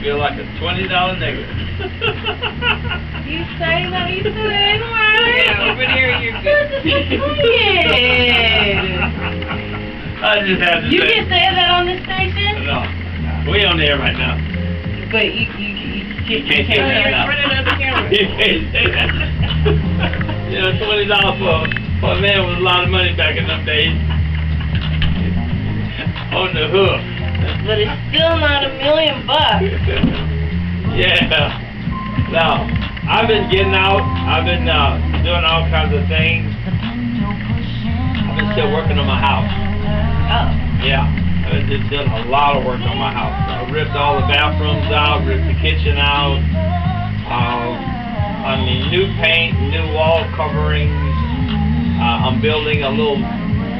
Feel like a $20 negative. You say that you said right? Yeah, over there you're good. I just had to You say. can say that on this station? No. We on there right now. But you can't say that now. Running up the camera. You can't say that. You know, $20 for a man was a lot of money back in them days. On the hook. But it's still not $1 million. Yeah. Now, I've been getting out. I've been doing all kinds of things. I've been still working on my house. Oh. Yeah. I've been just doing a lot of work on my house. I ripped all the bathrooms out, ripped the kitchen out. I mean, new paint, new wall coverings. I'm building a little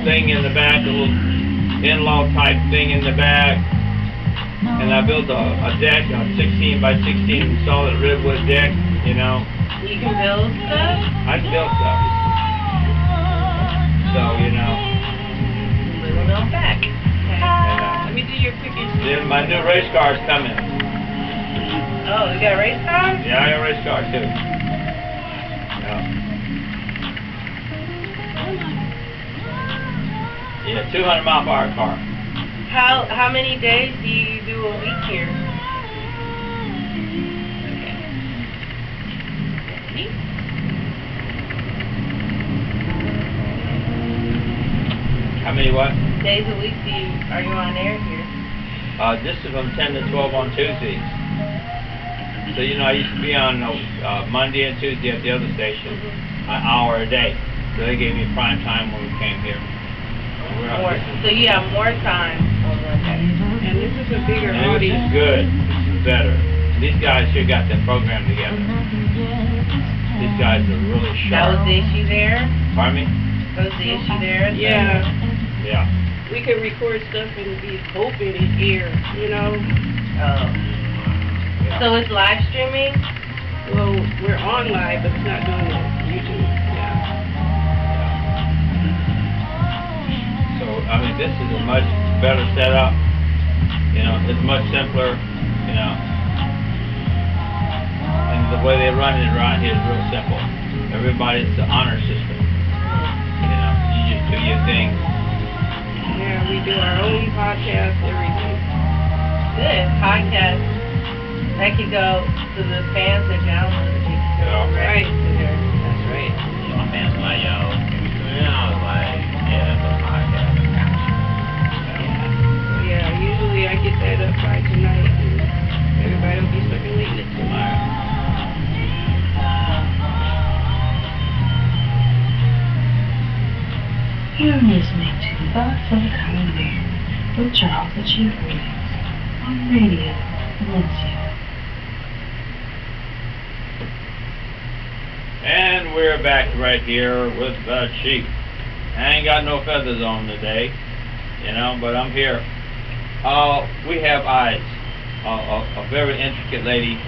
thing in the back, a little in-law type thing in the back. And I built a deck, a 16 by 16 solid redwood deck, you know. You can build stuff? I can build stuff. So, you know. Living on back. Let me do your quickest. Then my new race car's coming. Oh, you got a race car? Yeah, I got a race car too. Yeah, 200 mile per hour car. How many days do you do a week here? Okay. How many what? Days a week are you on air here? This is from 10 to 12 on Tuesdays. So, you know, I used to be on Monday and Tuesday at the other station, an hour a day. So they gave me prime time when we came here. So you have more time on Monday. And this is a bigger And this audience. is good. This is better. These guys here got their program together. These guys are really That was sharp. the issue there? Pardon me? That was the issue there? Yeah. Yeah. We could record stuff and be hoping it air, you know? Oh. Yeah. So it's live streaming? Well, we're on live, but it's not doing it. YouTube. Yeah. So, I mean, this is a much better setup. You know, it's much simpler, you know. And the way they run it around here is real simple. Everybody's the honor system. You know, you just do your thing. Yeah, we do our own podcast, everything. Good. Podcast. That could go to the fans that download it. Yeah. Right. That's right. My fans like, yo, I was like, yeah, that's a podcast. Yeah, usually I get that up by tonight, and everybody will be stuck and waiting it tomorrow. You're listening to Thoughts of a Common Man with Charles the Chief Williams on Radio Valencia. And we're back right here with the Chief. I ain't got no feathers on today, you know, but I'm here. We have eyes, a very intricate lady,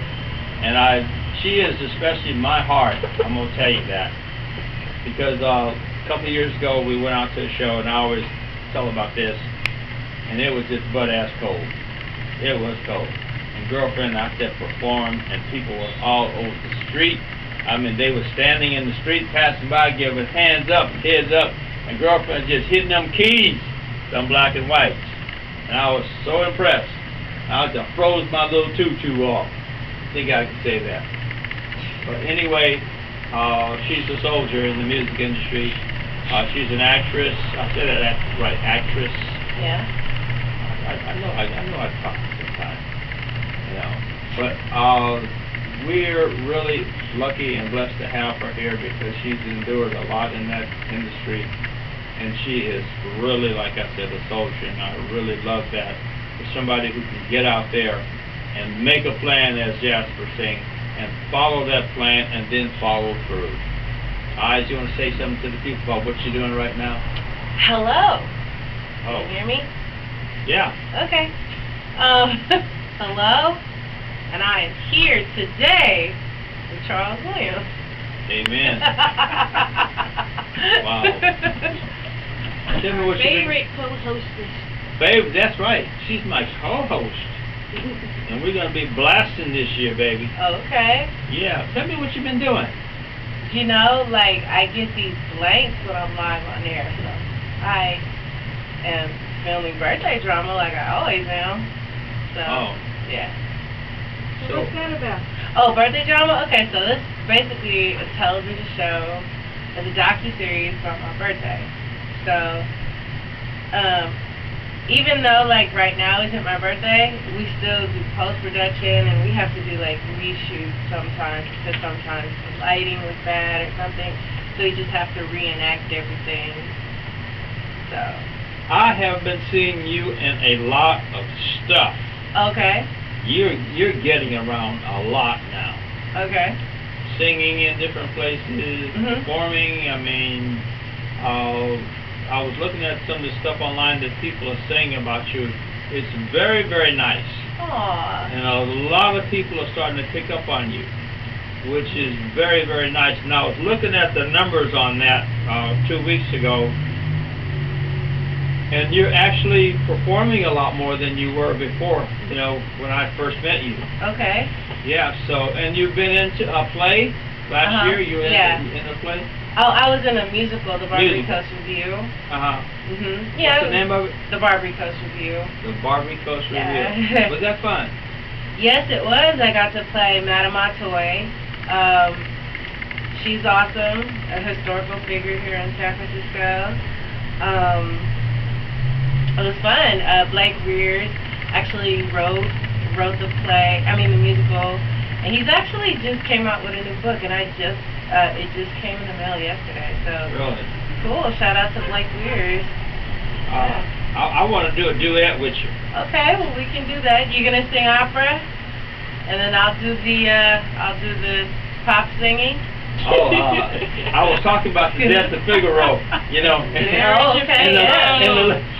and she is especially my heart. I'm gonna tell you that because a couple of years ago we went out to a show, and I always tell about this, and it was just butt-ass cold. It was cold, and girlfriend out there performed, and people were all over the street. I mean, they were standing in the street, passing by, giving hands up, heads up, and girlfriend just hitting them keys, them black and whites. And I was so impressed. I just froze my little tutu off. I think I can say that. But anyway, she's a soldier in the music industry. She's an actress. I said that right, actress. Yeah. I know I talk sometimes, you know. But we're really lucky and blessed to have her here because she's endured a lot in that industry, and she is really, like I said, a soldier, and I really love that. For somebody who can get out there and make a plan, as Jasper saying, and follow that plan and then follow through. Eyes, you want to say something to the people about what you're doing right now? Hello. Oh. Can you hear me? Yeah. Okay. Hello. And I am here today with Charles Williams. Amen. Wow. Tell me what you Favorite co-hostess. Babe, that's right. She's my co-host. And we're gonna be blasting this year, baby. Okay. Yeah. Tell me what you've been doing. You know, like, I get these blanks when I'm live on air, so I am filming birthday drama like I always am. So, yeah. So what's that about? Oh, birthday drama? Okay, so this is basically a television show. It's a docu-series from my birthday. So, even though, like, right now isn't my birthday, we still do post-production, and we have to do, like, reshoots sometimes, because sometimes the lighting was bad or something, so we just have to reenact everything. So. I have been seeing you in a lot of stuff. Okay. You're getting around a lot now. Okay. Singing in different places, performing. I mean, I was looking at some of the stuff online that people are saying about you. It's very, very nice. Aww. And a lot of people are starting to pick up on you, which is very, very nice. And I was looking at the numbers on that 2 weeks ago, and you're actually performing a lot more than you were before, you know, when I first met you. Okay. Yeah, so, and you've been into a play last year? You were in a play? Oh, I was in a musical, The Barbary Coast Review. Uh-huh. Yeah. What's the name of it? The Barbary Coast Review. The Barbary Coast Review. Yeah. Was that fun? Yes, it was. I got to play Madame Atoy. She's awesome, a historical figure here in San Francisco. It was fun. Blake Rears actually wrote the play, the musical, and he's actually just came out with a new book, and it just came in the mail yesterday, so. Really? Cool, shout out to Blake Rears. I want to do a duet with you. Okay, well we can do that. You're gonna sing opera, and then I'll do the pop singing. Oh, I was talking about the death of Figaro, you know. Oh, okay,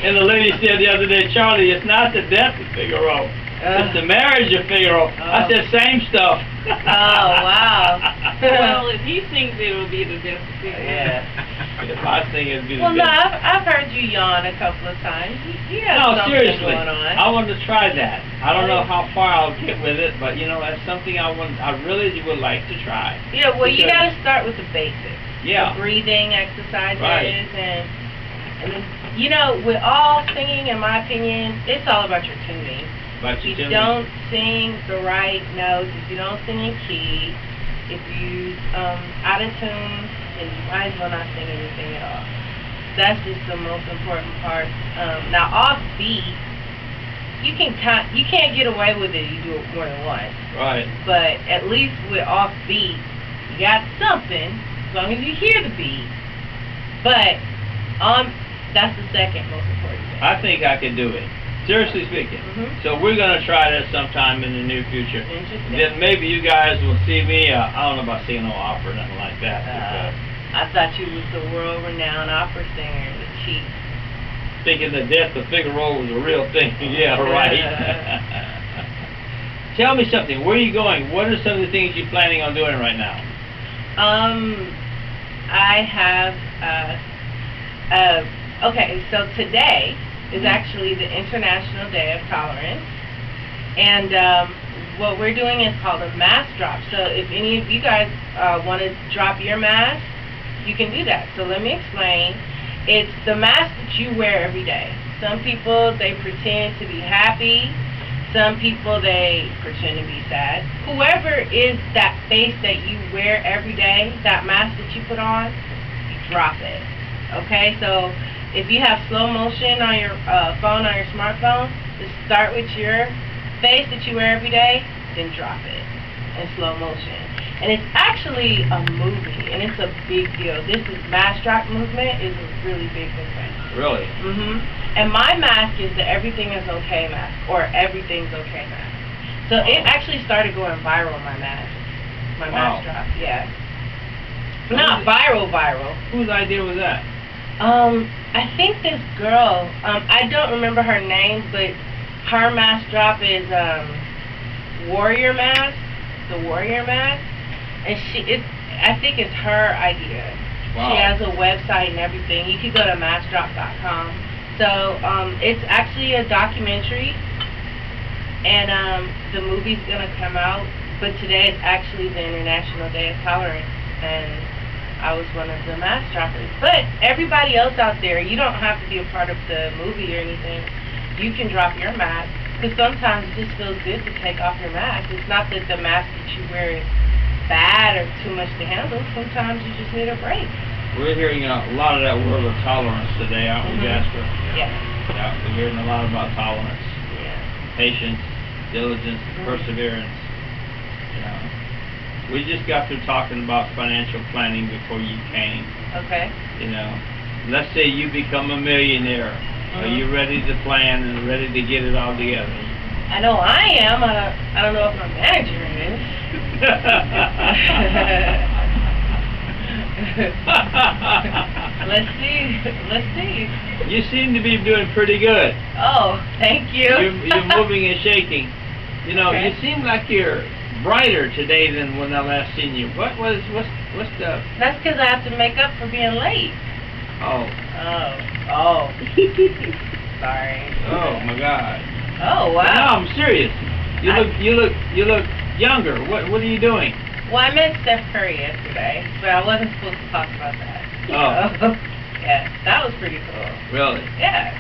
and the lady said the other day, Charlie, it's not the death of Figaro. It's the marriage of Figaro. I said, same stuff. Oh, wow. Well, if he sings it, it'll be the death of Figaro. Yeah. If I sing it, it'll be the Well, no, death. I've heard you yawn a couple of times. You have something seriously, going on. I want to try that. I don't know how far I'll get with it, but you know, that's something I really would like to try. Yeah, well, you got to start with the basics. Yeah. The breathing exercises, right. and then, you know, with all singing, in my opinion, it's all about your tuning. If you don't sing the right notes, if you don't sing in key, if you out of tune, then you might as well not sing anything at all. That's just the most important part. Now, off beat, you can't get away with it. You do it more than once. Right. But at least with off beat, you got something as long as you hear the beat. But that's the second most important thing. I think I can do it. Seriously speaking. So we're going to try that sometime in the near future. Interesting. Then maybe you guys will see me. I don't know about singing no opera or nothing like that. I thought you was the world-renowned opera singer, the chief. Thinking the death of Figaro was a real thing. Yeah, right. Tell me something. Where are you going? What are some of the things you're planning on doing right now? I have, okay, so today is actually the International Day of Tolerance, and what we're doing is called a mask drop. So if any of you guys want to drop your mask, you can do that. So let me explain. It's the mask that you wear every day. Some people, they pretend to be happy. Some people, they pretend to be sad. Whoever is that face that you wear every day, that mask that you put on, you drop it. Okay, so if you have slow motion on your phone, on your smartphone, just start with your face that you wear every day, then drop it in slow motion. And it's actually a movie, and it's a big deal. This mask drop movement is a really big movement. Really? And my mask is the Everything is Okay mask, or Everything's Okay mask. So it actually started going viral, my mask. My mask drop, yeah. Not viral. Whose idea was that? I think this girl, I don't remember her name, but her mask drop is Warrior Mask, the Warrior Mask, and I think it's her idea. Wow. She has a website and everything. You could go to maskdrop.com. So it's actually a documentary, And the movie's gonna come out, but today is actually the International Day of Tolerance, and I was one of the mask droppers. But everybody else out there, you don't have to be a part of the movie or anything. You can drop your mask, because sometimes it just feels good to take off your mask. It's not that the mask that you wear is bad or too much to handle. Sometimes you just need a break. We're hearing a lot of that word of tolerance today, aren't we, Jasper? Yes. Yeah, we're hearing a lot about tolerance, Yeah. patience, diligence, perseverance. You know, we just got through talking about financial planning before you came. Okay. You know, let's say you become a millionaire. Are you ready to plan and ready to get it all together? I know I am. I don't know if my manager is. Let's see. You seem to be doing pretty good. Oh, thank you. You're moving and shaking. You know, Okay. you seem like you're brighter today than when I last seen you. What's the? That's because I have to make up for being late. Oh, Sorry. oh my God. Oh, No, wow. I'm serious. You look younger. What are you doing? Well, I met Steph Curry yesterday, but I wasn't supposed to talk about that. Oh. So, yeah, that was pretty cool. Really? Yeah.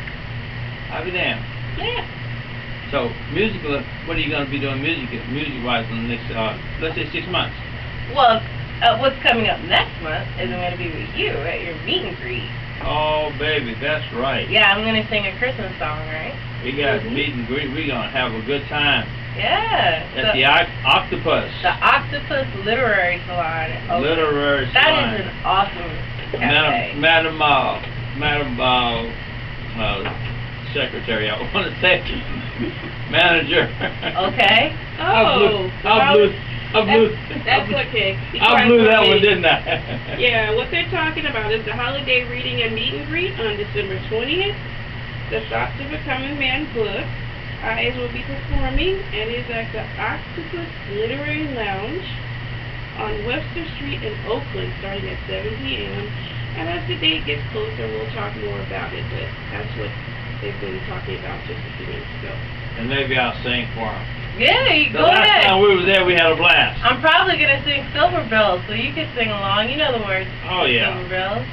I'll be damned. Yeah. So, musical, what are you going to be doing music-wise in the next, let's say 6 months? Well, what's coming up next month is I'm going to be with you at your meet and greet. Oh, baby, that's right. Yeah, I'm going to sing a Christmas song, right? We got meet and greet. We're going to have a good time Yeah. at the Octopus. The Octopus Literary Salon. in Oakland. Literary That Salon. is an awesome cafe. Madam Secretary, I want to say, Manager. Okay. That's okay. I blew that one, didn't I? Yeah, what they're talking about is the holiday reading and meet and greet on December 20th. The Thoughts of a Common Man book. Eyes will be performing and is at the Octopus Literary Lounge on Webster Street in Oakland starting at 7 p.m. And as the date gets closer, we'll talk more about it, but that's what they've been talking about just a few minutes ago. And maybe I'll sing for him. Yeah, you The go last ahead. time we were there, we had a blast. I'm probably going to sing Silver Bells, so you can sing along. You know the words. Oh, yeah. Silver Bells.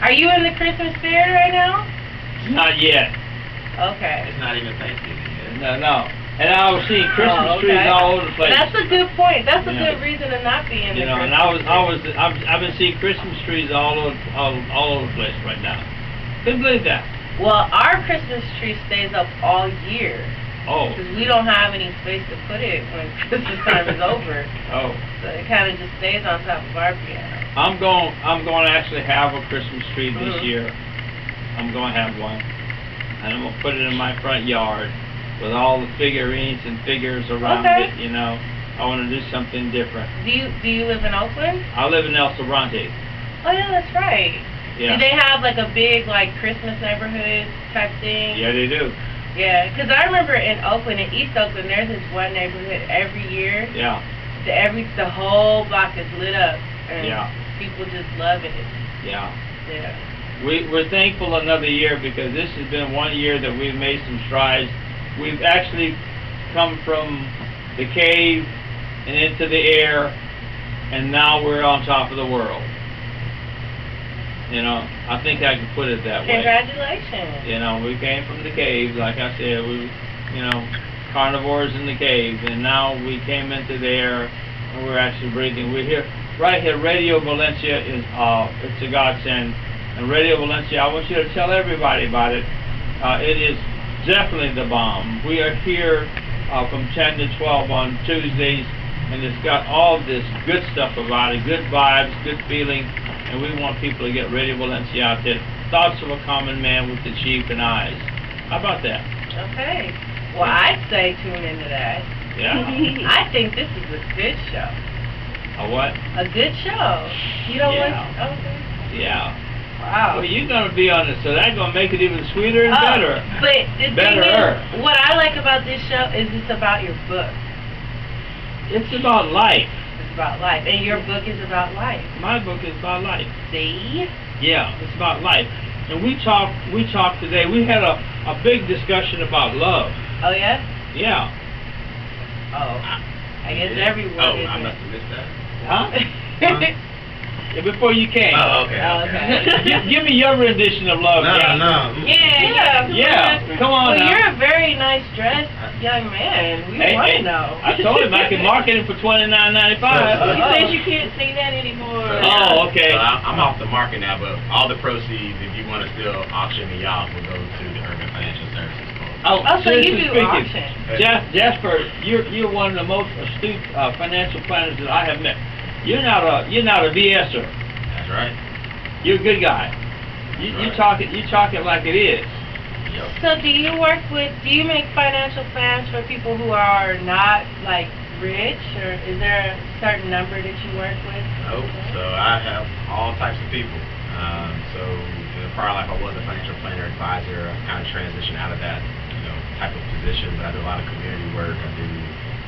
Are you in the Christmas spirit right now? Not yet. Okay. It's not even Thanksgiving yet. No. And I was seeing Christmas trees all over the place. That's a good point. That's a You know. good reason to not be in You the know, and Christmas I've been seeing Christmas trees all over the place right now. Couldn't believe that. Well, our Christmas tree stays up all year Oh, because we don't have any space to put it when Christmas time is over. oh. So it kind of just stays on top of our piano. I'm going to actually have a Christmas tree this Mhm. year. I'm going to have one, and I'm going to put it in my front yard with all the figurines and figures around Okay. it. You know, I want to do something different. Do you live in Oakland? I live in El Sobrante. Oh yeah, that's right. Yeah. Do they have like a big like Christmas neighborhood type thing? Yeah, they do. Yeah, because I remember in Oakland, in East Oakland, there's this one neighborhood every year. Yeah. The whole block is lit up, and Yeah. people just love it. Yeah. Yeah. We're thankful another year because this has been one year that we've made some strides. We've actually come from the cave and into the air, and now we're on top of the world. You know, I think I can put it that way. Congratulations. You know, we came from the cave, like I said, carnivores in the cave, and now we came into the air, and we're actually breathing. We're here, right here. Radio Valencia is, it's a godsend. And Radio Valencia, I want you to tell everybody about it. It is definitely the bomb. We are here from 10 to 12 on Tuesdays, and it's got all this good stuff about it, good vibes, good feeling, and we want people to get Radio Valencia out there. Thoughts of a Common Man with the Chief and Eyes. How about that? Okay. Well, I'd say tune into that. Yeah. I think this is a good show. A what? A good show. You don't Yeah. want? Okay. Yeah. Wow. Well, you're going to be on it, so that's going to make it even sweeter and better. But the thing Betterer. is, what I like about this show is it's about your book. It's about life. It's about life. And your book is about life. My book is about life. See? Yeah, it's about life. And we talked today, we had a big discussion about love. Oh, yeah? Yeah. Oh, I guess everyone Oh, is. I must have missed that. Huh? Yeah, before you came. Oh, okay. Oh, okay. Give me your rendition of Love No, Jasper. no. Yeah, come on Well, now. you're a very nice dressed young man. We want to know. I told him I can market it for $29.95. He says you can't say that anymore. Oh, okay. So I'm off the market now, but all the proceeds, if you want to still auction me off, will go to the Urban Financial Services Corp. Oh, Oh, so you seriously do speaking, auction. Jasper, you're one of the most astute financial planners that I have met. You're not a BSer. That's right. You're a good guy. You talk it like it is. Yep. So do you make financial plans for people who are not like rich, or is there a certain number that you work with? Nope. So I have all types of people. So in a prior life, I was a financial planner advisor. I kind of transitioned out of that, type of position. But I do a lot of community work. I do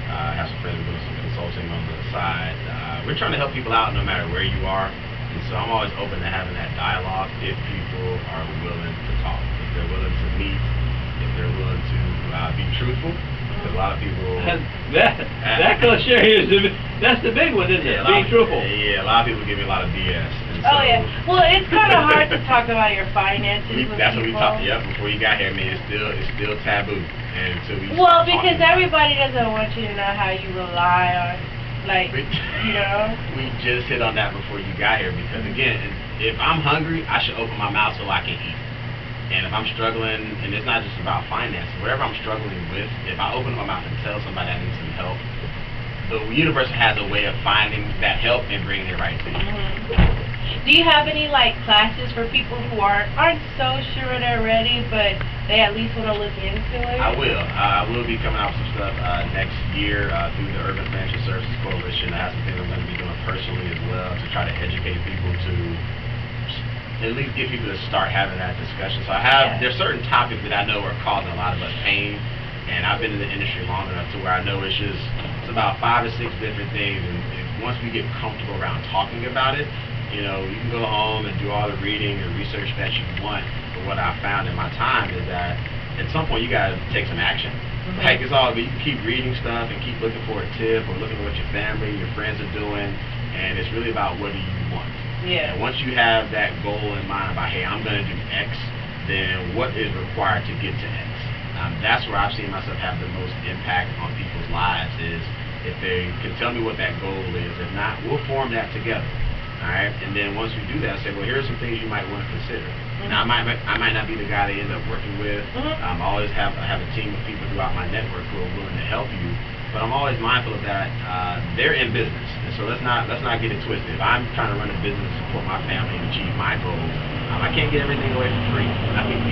have some friends doing some consulting on the side. We're trying to help people out no matter where you are. And so I'm always open to having that dialogue if people are willing to talk, if they're willing to meet, if they're willing to be truthful. Because a lot of people... that cliche is that's the big one, isn't it? Being truthful. Yeah, a lot of people give me a lot of BS. And Oh so yeah. Well, it's kind of hard to talk about your finances with that's what we people. talked. Yep, before you got here, man, it's still taboo. And until we Well, start because talking about everybody doesn't want you to know how you rely on, like, We just hit on that before you got here because again, if I'm hungry, I should open my mouth so I can eat. And if I'm struggling, and it's not just about finances, whatever I'm struggling with, if I open my mouth and tell somebody I need some help, the universe has a way of finding that help and bringing it right to you. Do you have any like classes for people who aren't so sure they're ready, but they at least want to look into it? I will. I will be coming out with some stuff next year through the Urban Financial Services Coalition. I have some things I'm going to be doing personally as well to try to educate people to at least get people to start having that discussion. So there's certain topics that I know are causing a lot of us pain, and I've been in the industry long enough to where I know it's about 5 or 6 different things, and once we get comfortable around talking about it, you can go home and do all the reading and research that you want. But what I found in my time is that at some point you got to take some action. Like it's all good. You can keep reading stuff and keep looking for a tip or looking at what your family, your friends are doing, and it's really about what do you want. Yeah. And once you have that goal in mind about, hey, I'm going to do X, then what is required to get to X? That's where I've seen myself have the most impact on people's lives is if they can tell me what that goal is. If not, we'll form that together. All right, and then once we do that, I say, well, here are some things you might want to consider. Now, I might not be the guy they end up working with. I always have a team of people throughout my network who are willing to help you. But I'm always mindful of that. They're in business, and so let's not get it twisted. If I'm trying to run a business to support my family and achieve my goals, I can't get everything away for free. And I think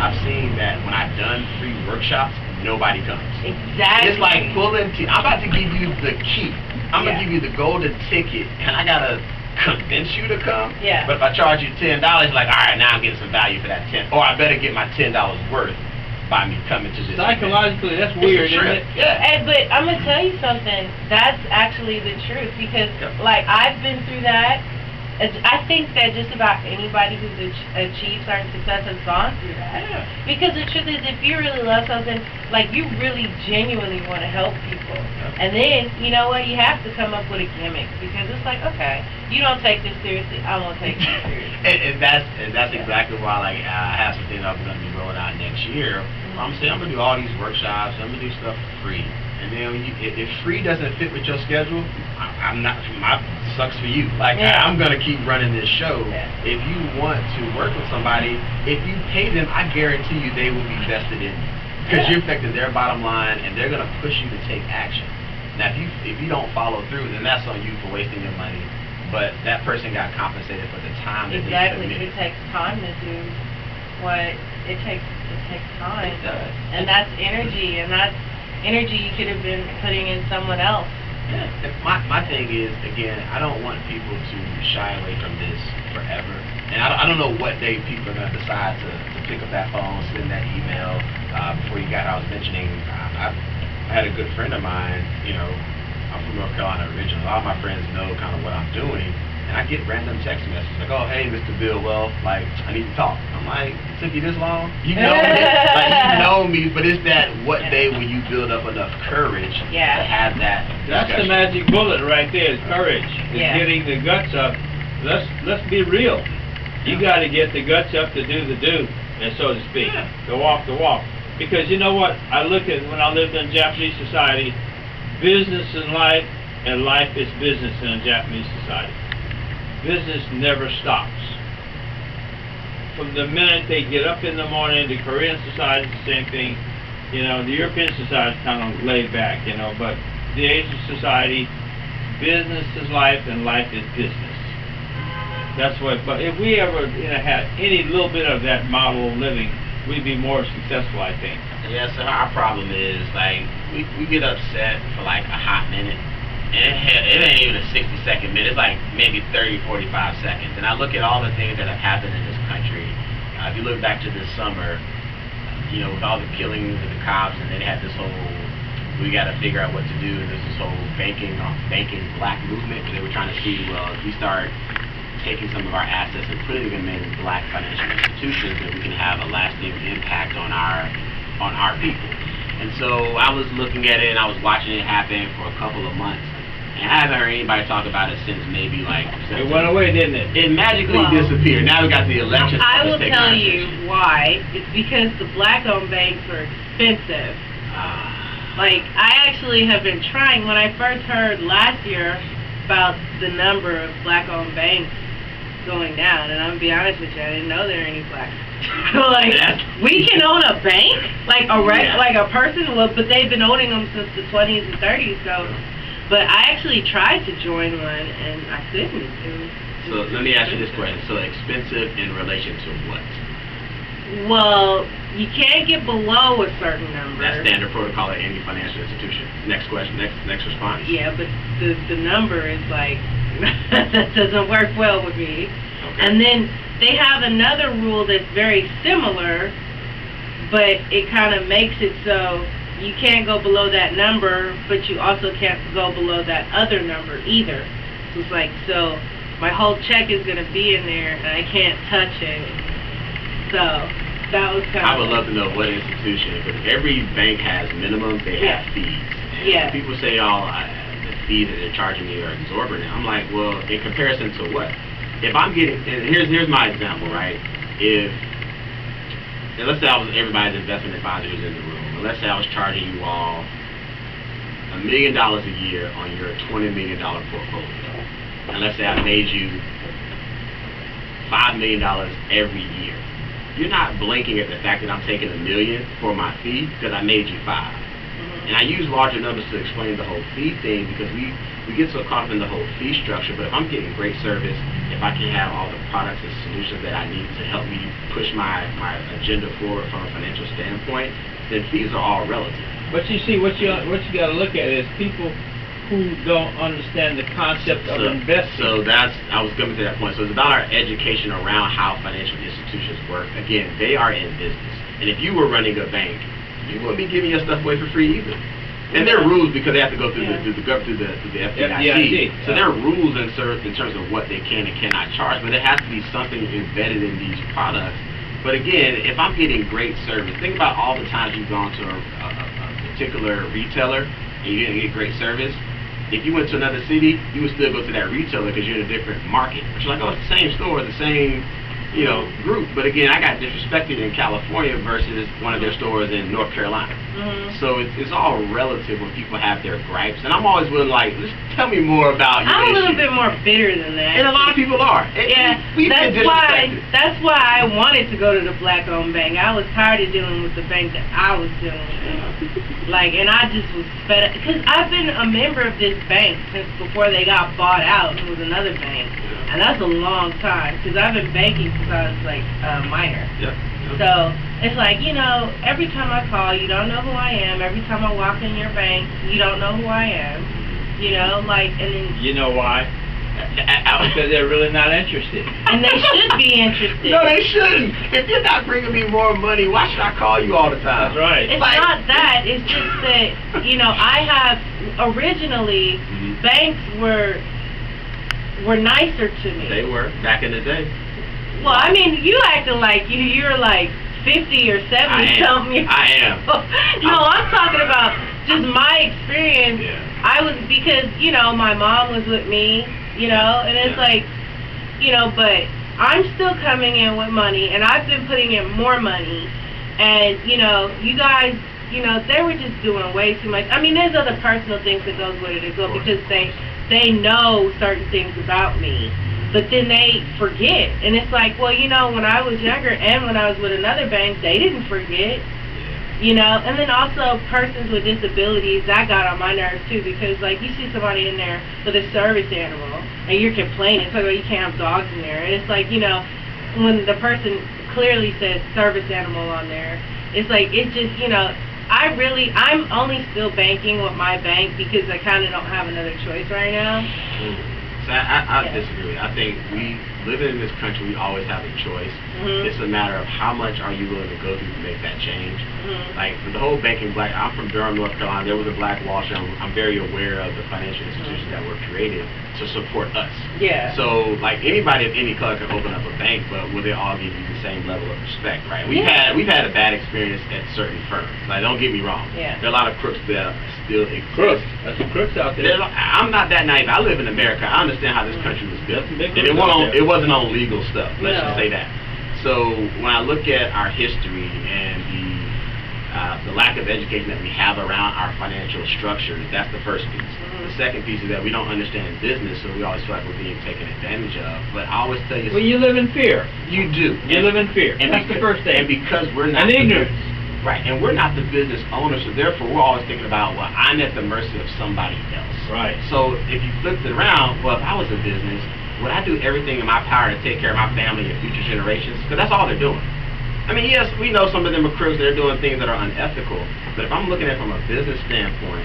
I've seen that when I've done free workshops, nobody comes. Exactly. It's like pulling teeth. I'm about to give you the key. I'm gonna give you the golden ticket, and I gotta convince you to come. Yeah. But if I charge you $10, like, all right, now I'm getting some value for that $10, or I better get my $10 worth by me coming to this. Psychologically, that's weird, isn't it? Yeah. But I'm gonna tell you something. That's actually the truth because, like, I've been through that. I think that just about anybody who's achieved certain success has gone through that. Yeah. Because the truth is, if you really love something, like, you really genuinely want to help people. Yeah. And then, you know what, you have to come up with a gimmick because it's like, okay, you don't take this seriously, I won't take this seriously. and that's exactly why, like, I have some things I'm going to be rolling out next year. I'm saying I'm going to do all these workshops, I'm going to do stuff for free. And then if free doesn't fit with your schedule, I'm not. Sucks for you. Like I'm gonna keep running this show. Yeah. If you want to work with somebody, if you pay them, I guarantee you they will be vested in you because you're affecting their bottom line, and they're gonna push you to take action. Now, if you don't follow through, then that's on you for wasting your money. But that person got compensated for the time that they committed. It takes time to do what it takes. It takes time, It does. and that's energy, and that's energy you could have been putting in someone else. Yeah. My thing is, again, I don't want people to shy away from this forever. And I don't know what day people are going to decide to pick up that phone, send that email. Before you got here, I was mentioning, I had a good friend of mine, I'm from North Carolina originally. A lot of my friends know kind of what I'm doing. And I get random text messages like, oh, hey, Mr. Bill, well, like, I need to talk. I'm I'm like, took you this long? You know me, like you know me, but it's that what day when you build up enough courage to have that That's the discussion. magic bullet right there, is courage. Is Yeah. getting the guts up. Let's be real. You got to get the guts up to do the do, and so to speak, to walk the walk. Because you know what? I look at when I lived in Japanese society, business is life, and life is business in a Japanese society. Business never stops. From the minute they get up in the morning, the Korean society is the same thing. You know, the European society is kind of laid back, you know, but the Asian society, business is life and life is business. That's what, but if we ever had any little bit of that model of living, we'd be more successful, I think. Yeah, so our problem is, like, we get upset for like a hot minute, and it ain't even a 60-second minute, it's like maybe 30, 45 seconds. And I look at all the things that have happened in this country. If you look back to this summer, you know, with all the killings of the cops, and then they had this whole, we got to figure out what to do, there's this whole banking black movement, where they were trying to see, well, if we start taking some of our assets and putting them in black financial institutions, then we can have a lasting impact on our people. And so I was looking at it and I was watching it happen for a couple of months, and I haven't heard anybody talk about it since maybe like It went away, didn't it? It magically disappeared. Now we got the election. I will tell you why. It's because the black-owned banks are expensive. Like, I actually have been trying, when I first heard last year about the number of black-owned banks going down, and I'm gonna be honest with you, I didn't know there were any black. Like, we can own a bank, like like a person. Well, but they've been owning them since the 20s and 30s. So, but I actually tried to join one, and I couldn't. So let me ask you this question: so expensive in relation to what? Well, you can't get below a certain number. That's standard protocol at any financial institution. Next question. Next response. Yeah, but the number is like that doesn't work well with me. Okay. And then they have another rule that's very similar, but it kind of makes it so you can't go below that number, but you also can't go below that other number either. So it's like, so my whole check is going to be in there, and I can't touch it. So that was kind of... I would love to know what institution, because every bank has minimums, they have fees. And when people say, the fees that they're charging me are exorbitant, I'm like, well, in comparison to what? If I'm getting, and here's my example, right? And let's say everybody's investment advisor who's in the room, and let's say I was charging you all $1 million a year on your $20 million portfolio, and let's say I made you $5 million every year. You're not blinking at the fact that I'm taking $1 million for my fee because I made you $5. And I use larger numbers to explain the whole fee thing, because we get so caught up in the whole fee structure. But if I'm getting great service, if I can have all the products and solutions that I need to help me push my agenda forward from a financial standpoint, then fees are all relative. But you see, what you got to look at is people who don't understand the concept of investing. So I was coming to that point. So it's about our education around how financial institutions work. Again, they are in business. And if you were running a bank, you wouldn't be giving your stuff away for free either. And there are rules because they have to go through the FDIC. So there are rules in terms of what they can and cannot charge. But there has to be something embedded in these products. But again, if I'm getting great service, think about all the times you've gone to a particular retailer and you didn't get great service. If you went to another city, you would still go to that retailer because you're in a different market. But you're like, oh, it's the same store, the same group. But again, I got disrespected in California versus one of their stores in North Carolina. So it's all relative when people have their gripes. And I'm always willing, like, just tell me more about your I'm a little issue. bit more bitter than that. And a lot of people are. We've been disrespected. That's why I wanted to go to the black-owned bank. I was tired of dealing with the bank that I was dealing with. Like, and I just was fed up. Because I've been a member of this bank since before they got bought out. It was another bank. And that's a long time. Because I've been banking since I was, like, a minor. So, it's like, every time I call, you don't know who I am. Every time I walk in your bank, you don't know who I am. And then... You know why? Because they're really not interested. And they should be interested. No, they shouldn't. If you're not bringing me more money, why should I call you all the time? That's right. It's not that. It's just that, I have... Originally, banks were nicer to me. They were, back in the day. Well, I mean, you acting like you're like 50 or 70 something. I am. No, I'm talking about just my experience. Yeah. I was, because, you know, my mom was with me, you know, and it's like, you know, but I'm still coming in with money, and I've been putting in more money, and, you know, you guys, you know, they were just doing way too much. I mean, there's other personal things that goes with it as well, because they know certain things about me, but then they forget, and it's like, well, you know, when I was younger and when I was with another bank, they didn't forget. You know, and then also persons with disabilities, that got on my nerves too, because like you see somebody in there with a service animal and you're complaining, talking about you can't have dogs in there, and it's like, you know, when the person clearly says service animal on there, it's like, it's just, you know, I'm only still banking with my bank because I kind of don't have another choice right now. So I disagree. I think we living in this country, we always have a choice. It's a matter of how much are you willing to go through to make that change. Like the whole banking black, I'm from Durham, North Carolina. There was a Black Wall Street. I'm very aware of the financial institutions that were created to support us. Yeah. So like anybody of any color can open up a bank, but will they all give you the same level of respect, right? We've had a bad experience at certain firms. Like don't get me wrong. Yeah. There are a lot of crooks that still exist. Crooks. There's some crooks out there. I'm not that naive. I live in America. I understand how this country was built, and it wasn't on legal stuff. Let's just say that. So when I look at our history and the lack of education that we have around our financial structures, that's the first piece. The second piece is that we don't understand business, so we always feel like we're being taken advantage of. But I always tell you, Well, you live in fear. you do. You live in fear. And That's the first thing. And because we're not And ignorance. right, and we're not the business owners, so therefore we're always thinking about, well, I'm at the mercy of somebody else. Right. So if you flipped it around, well, if I was a business, would I do everything in my power to take care of my family and future generations? Because that's all they're doing. I mean, yes, we know some of them are crooks, they're doing things that are unethical, but if I'm looking at it from a business standpoint,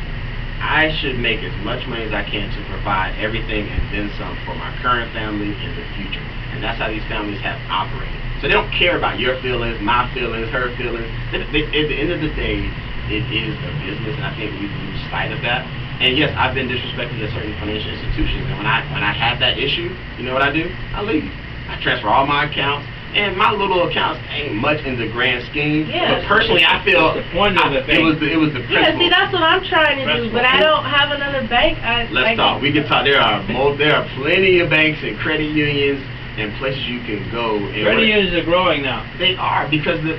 I should make as much money as I can to provide everything and then some for my current family and the future. And that's how these families have operated. So they don't care about your feelings, my feelings, her feelings. At the end of the day, it is a business, and I think we lose sight of that. And yes, I've been disrespected at certain financial institutions, and when I have that issue, you know what I do? I leave. I transfer all my accounts, and my little accounts ain't much in the grand scheme. Yeah. But personally, I feel That's the point of the thing. it was the principle. Yeah, see, that's what I'm trying to do, but I don't have another bank. Let's talk. We can talk. There are plenty of banks and credit unions and places you can go. And Credit unions are growing now. They are, because the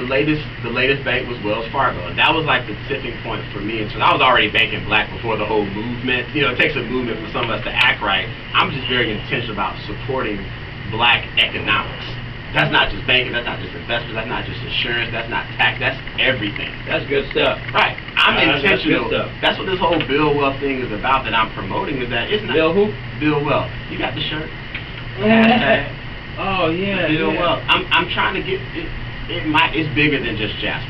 latest bank was Wells Fargo, and that was like the tipping point for me. And so I was already banking black before the whole movement. You know, it takes a movement for some of us to act right. I'm just very intentional about supporting black economics. That's not just banking. That's not just investments. That's not just insurance. That's not tax. That's everything. That's good stuff. Right. I'm intentional. That's good stuff. That's what this whole Bill Wealth thing is about. That I'm promoting is that it's not Bill who? Bill Wealth. You got the shirt. Oh yeah. Bill yeah. Wealth. I'm trying to get it. It's bigger than just Jasper.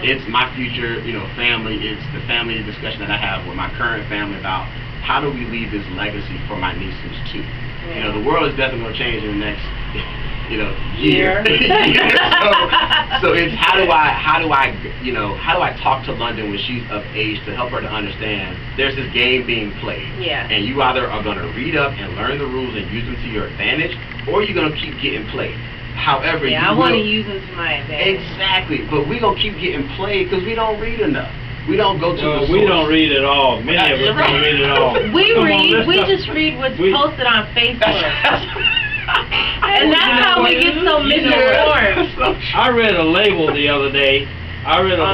It's my future, family. It's the family discussion that I have with my current family about how do we leave this legacy for my nieces too. The world is definitely going to change in the next, year. So it's how do I talk to London when she's of age to help her to understand there's this game being played. Yeah. And you either are going to read up and learn the rules and use them to your advantage, or you're going to keep getting played. However, I want to use them to my advantage. Exactly, but we're going to keep getting played because we don't read enough. We don't go to the source. We don't read at all. Many of us don't read at all. We just read what's posted on Facebook. And that's how we get so misinformed. I read a label the other day.